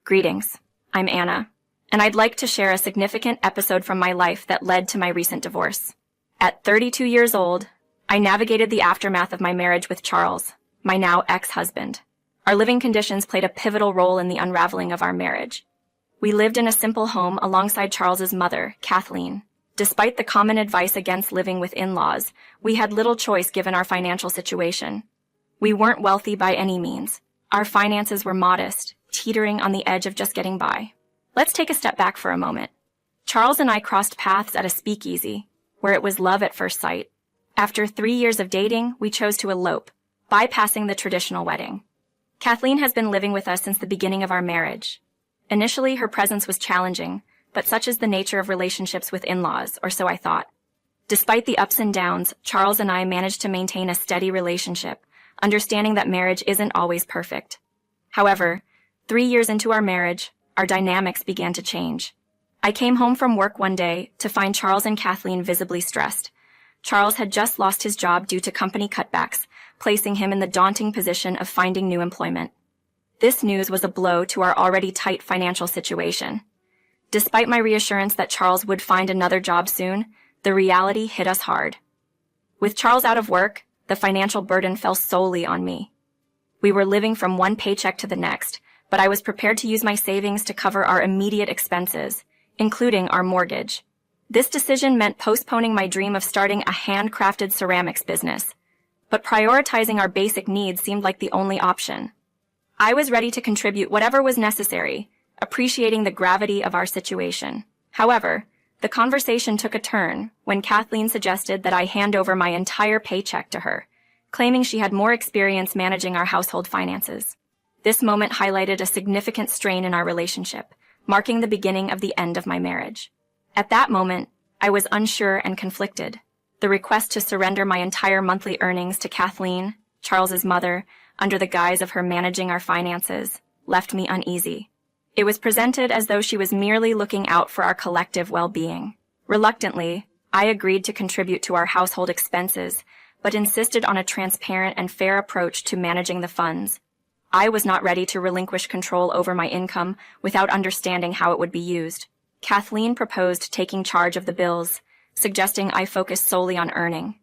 Greetings. I'm Anna, and I'd like to share a significant episode from my life that led to my recent divorce. At 32 years old, I navigated the aftermath of my marriage with Charles, my now ex-husband. Our living conditions played a pivotal role in the unraveling of our marriage. We lived in a simple home alongside Charles's mother, Kathleen. Despite the common advice against living with in-laws, we had little choice given our financial situation. We weren't wealthy by any means. Our finances were modest, teetering on the edge of just getting by. Let's take a step back for a moment. Charles and I crossed paths at a speakeasy, where it was love at first sight. After 3 years of dating, we chose to elope, bypassing the traditional wedding. Kathleen has been living with us since the beginning of our marriage. Initially, her presence was challenging, but such is the nature of relationships with in-laws, or so I thought. Despite the ups and downs, Charles and I managed to maintain a steady relationship, understanding that marriage isn't always perfect. However, 3 years into our marriage, our dynamics began to change. I came home from work one day to find Charles and Kathleen visibly stressed. Charles had just lost his job due to company cutbacks, placing him in the daunting position of finding new employment. This news was a blow to our already tight financial situation. Despite my reassurance that Charles would find another job soon, the reality hit us hard. With Charles out of work, the financial burden fell solely on me. We were living from one paycheck to the next, but I was prepared to use my savings to cover our immediate expenses, including our mortgage. This decision meant postponing my dream of starting a handcrafted ceramics business, but prioritizing our basic needs seemed like the only option. I was ready to contribute whatever was necessary, appreciating the gravity of our situation. However, the conversation took a turn when Kathleen suggested that I hand over my entire paycheck to her, claiming she had more experience managing our household finances. This moment highlighted a significant strain in our relationship, marking the beginning of the end of my marriage. At that moment, I was unsure and conflicted. The request to surrender my entire monthly earnings to Kathleen, Charles's mother, under the guise of her managing our finances, left me uneasy. It was presented as though she was merely looking out for our collective well-being. Reluctantly, I agreed to contribute to our household expenses, but insisted on a transparent and fair approach to managing the funds. I was not ready to relinquish control over my income without understanding how it would be used. Kathleen proposed taking charge of the bills, suggesting I focus solely on earning.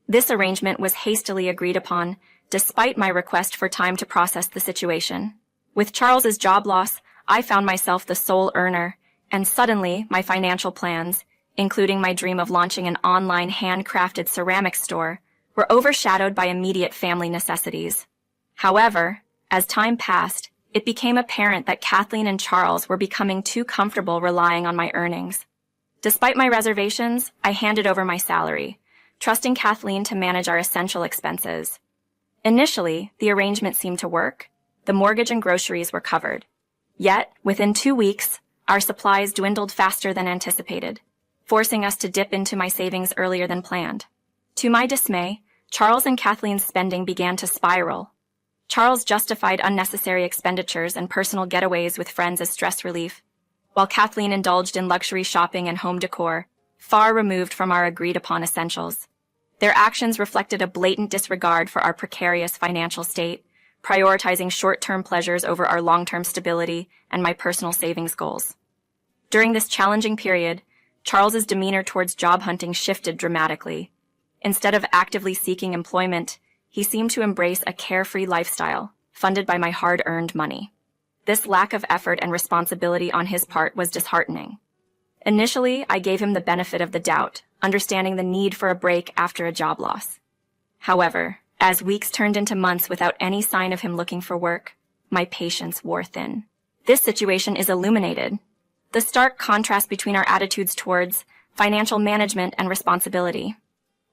This arrangement was hastily agreed upon, despite my request for time to process the situation. With Charles's job loss, I found myself the sole earner, and suddenly my financial plans, including my dream of launching an online handcrafted ceramics store, were overshadowed by immediate family necessities. However, as time passed, it became apparent that Kathleen and Charles were becoming too comfortable relying on my earnings. Despite my reservations, I handed over my salary, trusting Kathleen to manage our essential expenses. Initially, the arrangement seemed to work. The mortgage and groceries were covered. Yet, within 2 weeks, our supplies dwindled faster than anticipated, forcing us to dip into my savings earlier than planned. To my dismay, Charles and Kathleen's spending began to spiral. Charles justified unnecessary expenditures and personal getaways with friends as stress relief, while Kathleen indulged in luxury shopping and home decor, far removed from our agreed-upon essentials. Their actions reflected a blatant disregard for our precarious financial state, prioritizing short-term pleasures over our long-term stability and my personal savings goals. During this challenging period, Charles's demeanor towards job hunting shifted dramatically. Instead of actively seeking employment, he seemed to embrace a carefree lifestyle, funded by my hard-earned money. This lack of effort and responsibility on his part was disheartening. Initially, I gave him the benefit of the doubt, understanding the need for a break after a job loss. However, as weeks turned into months without any sign of him looking for work, my patience wore thin. This situation is illuminated. The stark contrast between our attitudes towards financial management and responsibility.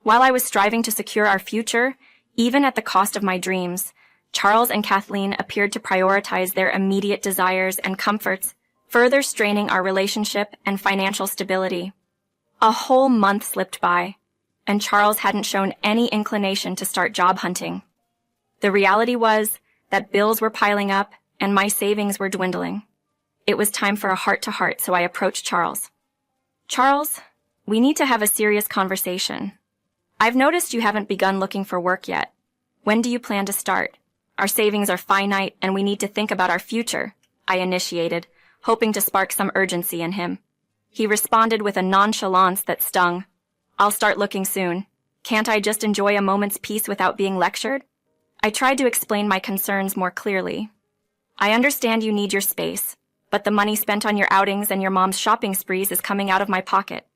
While I was striving to secure our future, even at the cost of my dreams, Charles and Kathleen appeared to prioritize their immediate desires and comforts, further straining our relationship and financial stability. A whole month slipped by, and Charles hadn't shown any inclination to start job hunting. The reality was that bills were piling up and my savings were dwindling. It was time for a heart-to-heart, so I approached Charles. "Charles, we need to have a serious conversation. I've noticed you haven't begun looking for work yet. When do you plan to start? Our savings are finite and we need to think about our future." I initiated, hoping to spark some urgency in him. He responded with a nonchalance that stung. I'll start looking soon. Can't I just enjoy a moment's peace without being lectured? I tried to explain my concerns more clearly. I understand you need your space, but the money spent on your outings and your mom's shopping sprees is coming out of my pocket.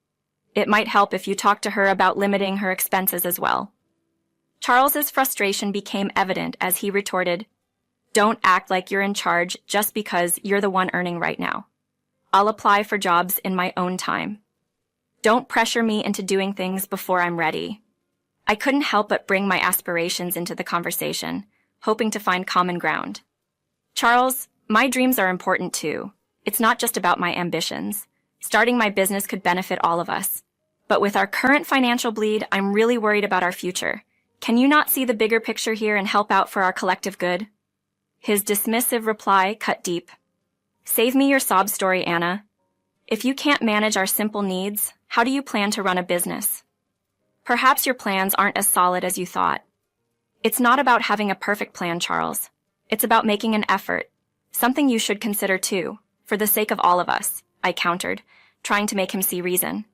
It might help if you talk to her about limiting her expenses as well. Charles's frustration became evident as he retorted, Don't act like you're in charge just because you're the one earning right now. I'll apply for jobs in my own time. Don't pressure me into doing things before I'm ready. I couldn't help but bring my aspirations into the conversation, hoping to find common ground. Charles, my dreams are important too. It's not just about my ambitions. Starting my business could benefit all of us. But with our current financial bleed, I'm really worried about our future. Can you not see the bigger picture here and help out for our collective good? His dismissive reply cut deep. Save me your sob story, Anna. If you can't manage our simple needs, how do you plan to run a business? Perhaps your plans aren't as solid as you thought. It's not about having a perfect plan, Charles. It's about making an effort. Something you should consider too, for the sake of all of us, I countered, trying to make him see reason.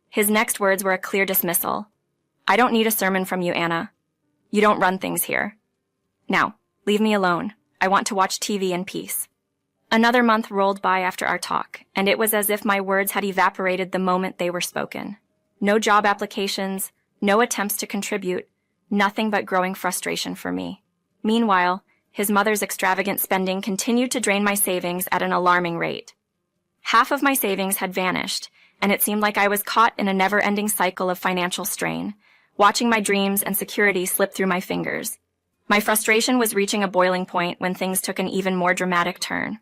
His next words were a clear dismissal. I don't need a sermon from you, Anna. You don't run things here. Now, leave me alone. I want to watch TV in peace. Another month rolled by after our talk, and it was as if my words had evaporated the moment they were spoken. No job applications, no attempts to contribute, nothing but growing frustration for me. Meanwhile, his mother's extravagant spending continued to drain my savings at an alarming rate. Half of my savings had vanished, and it seemed like I was caught in a never-ending cycle of financial strain, watching my dreams and security slip through my fingers. My frustration was reaching a boiling point when things took an even more dramatic turn.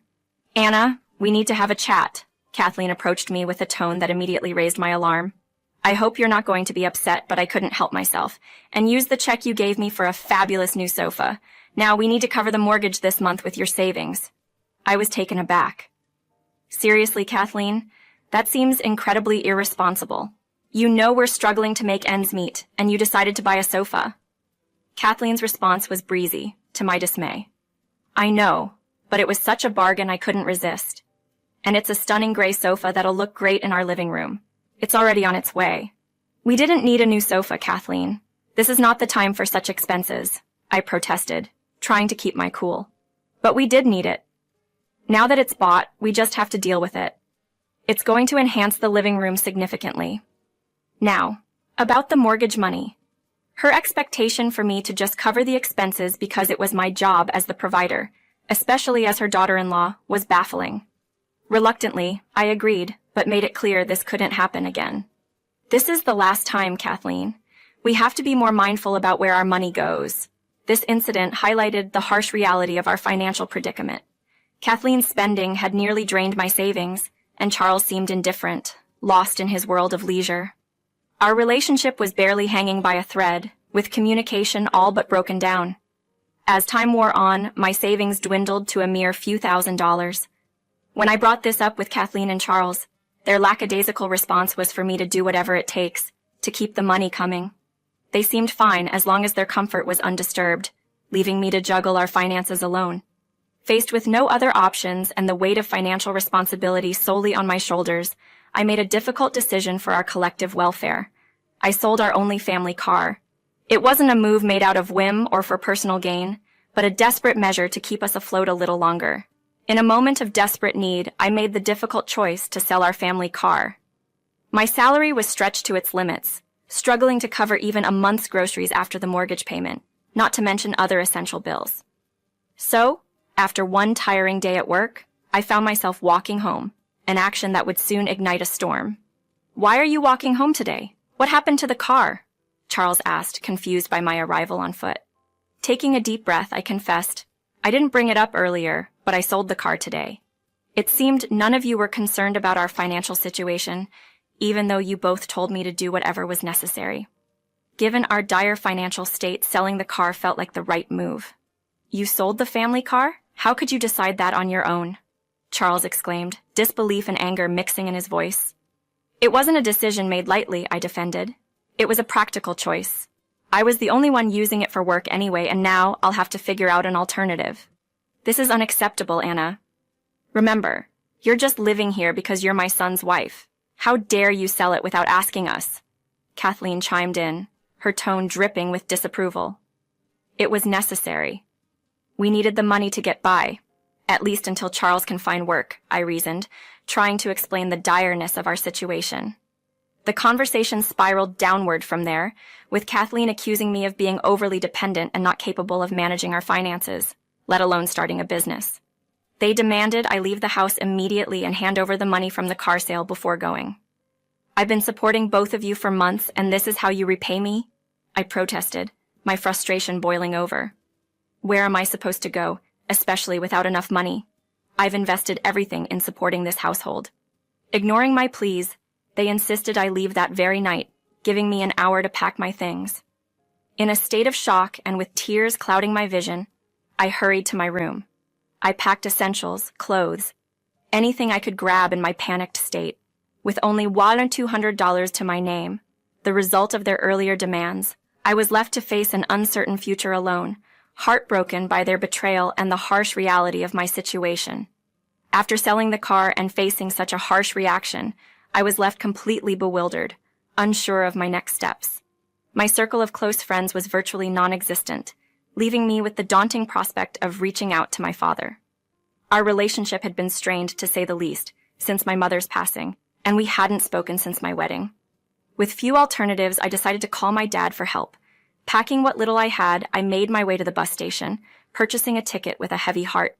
Anna, we need to have a chat. Kathleen approached me with a tone that immediately raised my alarm. I hope you're not going to be upset, but I couldn't help myself, and use the check you gave me for a fabulous new sofa. Now we need to cover the mortgage this month with your savings. I was taken aback. Seriously, Kathleen? That seems incredibly irresponsible. You know we're struggling to make ends meet, and you decided to buy a sofa. Kathleen's response was breezy, to my dismay. I know, but it was such a bargain I couldn't resist. And it's a stunning gray sofa that'll look great in our living room. It's already on its way. We didn't need a new sofa, Kathleen. This is not the time for such expenses, I protested, trying to keep my cool. But we did need it. Now that it's bought, we just have to deal with it. It's going to enhance the living room significantly. Now, about the mortgage money. Her expectation for me to just cover the expenses because it was my job as the provider, especially as her daughter-in-law, was baffling. Reluctantly, I agreed, but made it clear this couldn't happen again. This is the last time, Kathleen. We have to be more mindful about where our money goes. This incident highlighted the harsh reality of our financial predicament. Kathleen's spending had nearly drained my savings, and Charles seemed indifferent, lost in his world of leisure. Our relationship was barely hanging by a thread, with communication all but broken down. As time wore on, my savings dwindled to a mere few $1,000s. When I brought this up with Kathleen and Charles, their lackadaisical response was for me to do whatever it takes to keep the money coming. They seemed fine as long as their comfort was undisturbed, leaving me to juggle our finances alone. Faced with no other options and the weight of financial responsibility solely on my shoulders, I made a difficult decision for our collective welfare. I sold our only family car. It wasn't a move made out of whim or for personal gain, but a desperate measure to keep us afloat a little longer. In a moment of desperate need, I made the difficult choice to sell our family car. My salary was stretched to its limits, struggling to cover even a month's groceries after the mortgage payment, not to mention other essential bills. So, after one tiring day at work, I found myself walking home, an action that would soon ignite a storm. Why are you walking home today? What happened to the car? Charles asked, confused by my arrival on foot. Taking a deep breath, I confessed, I didn't bring it up earlier, but I sold the car today. It seemed none of you were concerned about our financial situation, even though you both told me to do whatever was necessary. Given our dire financial state, selling the car felt like the right move. You sold the family car? How could you decide that on your own? Charles exclaimed, disbelief and anger mixing in his voice. It wasn't a decision made lightly, I defended. It was a practical choice. I was the only one using it for work anyway, and now I'll have to figure out an alternative. This is unacceptable, Anna. Remember, you're just living here because you're my son's wife. How dare you sell it without asking us? Kathleen chimed in, her tone dripping with disapproval. It was necessary. We needed the money to get by, at least until Charles can find work, I reasoned, trying to explain the direness of our situation. The conversation spiraled downward from there, with Kathleen accusing me of being overly dependent and not capable of managing our finances, let alone starting a business. They demanded I leave the house immediately and hand over the money from the car sale before going. I've been supporting both of you for months, and this is how you repay me? I protested, my frustration boiling over. Where am I supposed to go, especially without enough money? I've invested everything in supporting this household. Ignoring my pleas, they insisted I leave that very night, giving me an hour to pack my things. In a state of shock and with tears clouding my vision, I hurried to my room. I packed essentials, clothes, anything I could grab in my panicked state. With only $200 to my name, the result of their earlier demands, I was left to face an uncertain future alone, heartbroken by their betrayal and the harsh reality of my situation. After selling the car and facing such a harsh reaction, I was left completely bewildered, unsure of my next steps. My circle of close friends was virtually non-existent, leaving me with the daunting prospect of reaching out to my father. Our relationship had been strained, to say the least, since my mother's passing, and we hadn't spoken since my wedding. With few alternatives, I decided to call my dad for help. Packing what little I had, I made my way to the bus station, purchasing a ticket with a heavy heart.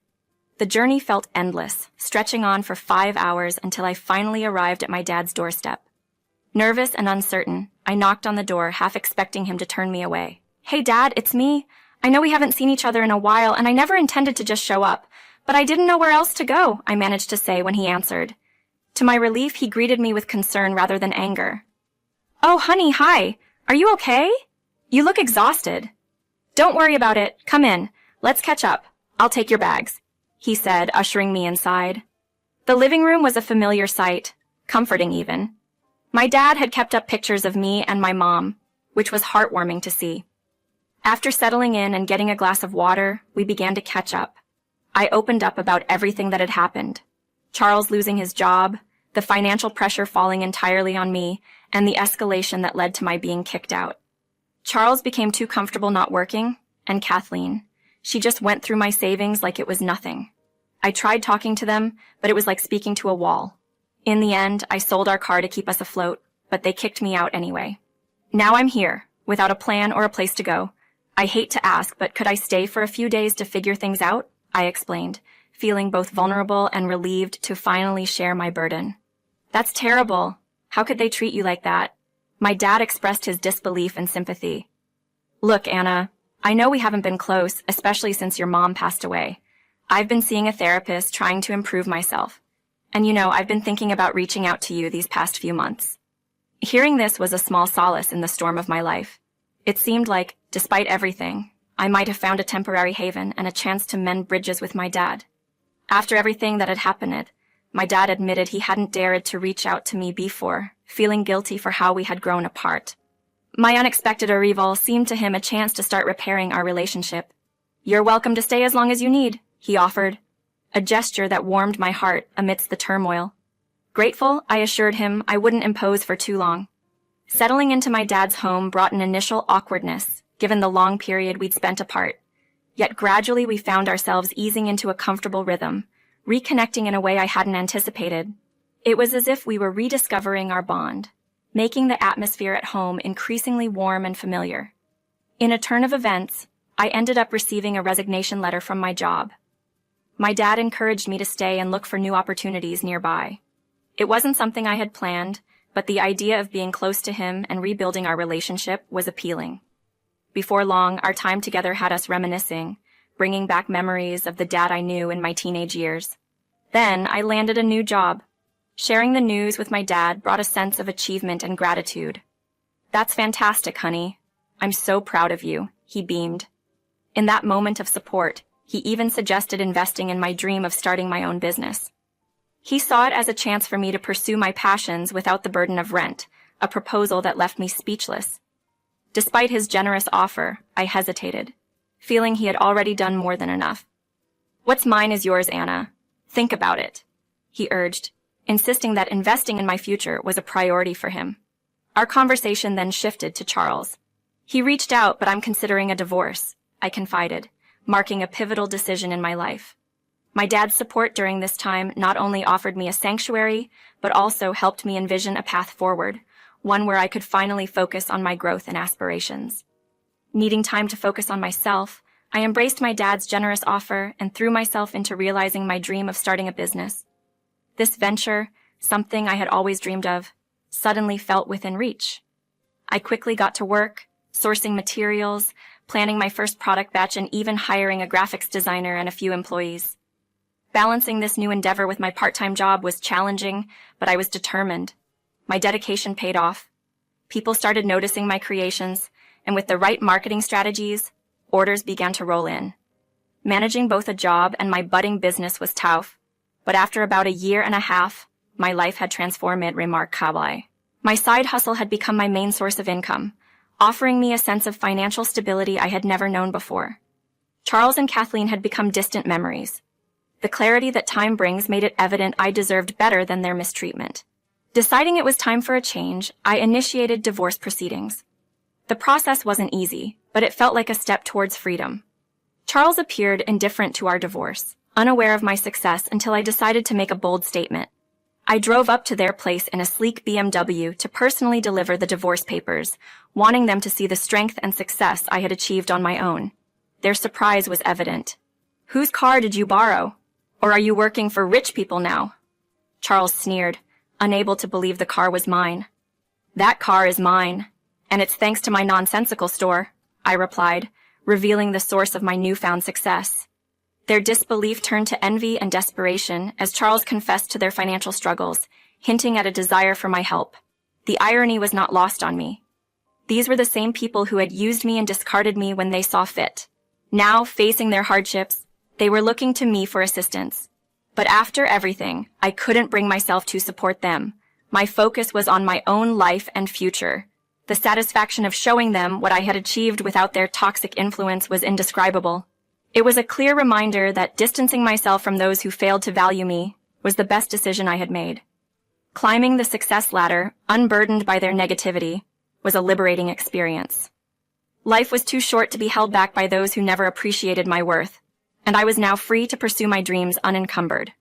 The journey felt endless, stretching on for 5 hours until I finally arrived at my dad's doorstep. Nervous and uncertain, I knocked on the door, half expecting him to turn me away. "Hey, Dad, it's me. I know we haven't seen each other in a while, and I never intended to just show up, but I didn't know where else to go," I managed to say when he answered. To my relief, he greeted me with concern rather than anger. "Oh, honey, hi. Are you okay? You look exhausted." "Don't worry about it. Come in. Let's catch up. I'll take your bags," he said, ushering me inside. The living room was a familiar sight, comforting even. My dad had kept up pictures of me and my mom, which was heartwarming to see. After settling in and getting a glass of water, we began to catch up. I opened up about everything that had happened. Charles losing his job, the financial pressure falling entirely on me, and the escalation that led to my being kicked out. Charles became too comfortable not working, and Kathleen. She just went through my savings like it was nothing. I tried talking to them, but it was like speaking to a wall. In the end, I sold our car to keep us afloat, but they kicked me out anyway. Now I'm here, without a plan or a place to go. I hate to ask, but could I stay for a few days to figure things out? I explained, feeling both vulnerable and relieved to finally share my burden. "That's terrible. How could they treat you like that?" My dad expressed his disbelief and sympathy. "Look, Anna, I know we haven't been close, especially since your mom passed away. I've been seeing a therapist, trying to improve myself. And I've been thinking about reaching out to you these past few months." Hearing this was a small solace in the storm of my life. It seemed like, despite everything, I might have found a temporary haven and a chance to mend bridges with my dad. After everything that had happened, my dad admitted he hadn't dared to reach out to me before, feeling guilty for how we had grown apart. My unexpected arrival seemed to him a chance to start repairing our relationship. "You're welcome to stay as long as you need," he offered, a gesture that warmed my heart amidst the turmoil. Grateful, I assured him I wouldn't impose for too long. Settling into my dad's home brought an initial awkwardness, given the long period we'd spent apart. Yet gradually we found ourselves easing into a comfortable rhythm, reconnecting in a way I hadn't anticipated. It was as if we were rediscovering our bond, making the atmosphere at home increasingly warm and familiar. In a turn of events, I ended up receiving a resignation letter from my job. My dad encouraged me to stay and look for new opportunities nearby. It wasn't something I had planned, but the idea of being close to him and rebuilding our relationship was appealing. Before long, our time together had us reminiscing, bringing back memories of the dad I knew in my teenage years. Then I landed a new job. Sharing the news with my dad brought a sense of achievement and gratitude. "That's fantastic, honey. I'm so proud of you," he beamed. In that moment of support, he even suggested investing in my dream of starting my own business. He saw it as a chance for me to pursue my passions without the burden of rent, a proposal that left me speechless. Despite his generous offer, I hesitated, feeling he had already done more than enough. "What's mine is yours, Anna. Think about it, he urged, insisting that investing in my future was a priority for him. Our conversation then shifted to Charles. He reached out, but I'm considering a divorce, I confided, marking a pivotal decision in my life. My dad's support during this time not only offered me a sanctuary, but also helped me envision a path forward, one where I could finally focus on my growth and aspirations. Needing time to focus on myself, I embraced my dad's generous offer and threw myself into realizing my dream of starting a business. This venture, something I had always dreamed of, suddenly felt within reach. I quickly got to work, sourcing materials, planning my first product batch, and even hiring a graphics designer and a few employees. Balancing this new endeavor with my part-time job was challenging, but I was determined. My dedication paid off. People started noticing my creations, and with the right marketing strategies, orders began to roll in. Managing both a job and my budding business was tough, but after about a year and a half, my life had transformed remarkably. My side hustle had become my main source of income, offering me a sense of financial stability I had never known before. Charles and Kathleen had become distant memories. The clarity that time brings made it evident I deserved better than their mistreatment. Deciding it was time for a change, I initiated divorce proceedings. The process wasn't easy, but it felt like a step towards freedom. Charles appeared indifferent to our divorce, unaware of my success until I decided to make a bold statement. I drove up to their place in a sleek BMW to personally deliver the divorce papers, wanting them to see the strength and success I had achieved on my own. Their surprise was evident. "Whose car did you borrow? Or are you working for rich people now?" Charles sneered, unable to believe the car was mine. "That car is mine, and it's thanks to my nonsensical store," I replied, revealing the source of my newfound success. Their disbelief turned to envy and desperation as Charles confessed to their financial struggles, hinting at a desire for my help. The irony was not lost on me. These were the same people who had used me and discarded me when they saw fit. Now, facing their hardships, they were looking to me for assistance. But after everything, I couldn't bring myself to support them. My focus was on my own life and future. The satisfaction of showing them what I had achieved without their toxic influence was indescribable. It was a clear reminder that distancing myself from those who failed to value me was the best decision I had made. Climbing the success ladder, unburdened by their negativity, was a liberating experience. Life was too short to be held back by those who never appreciated my worth, and I was now free to pursue my dreams unencumbered.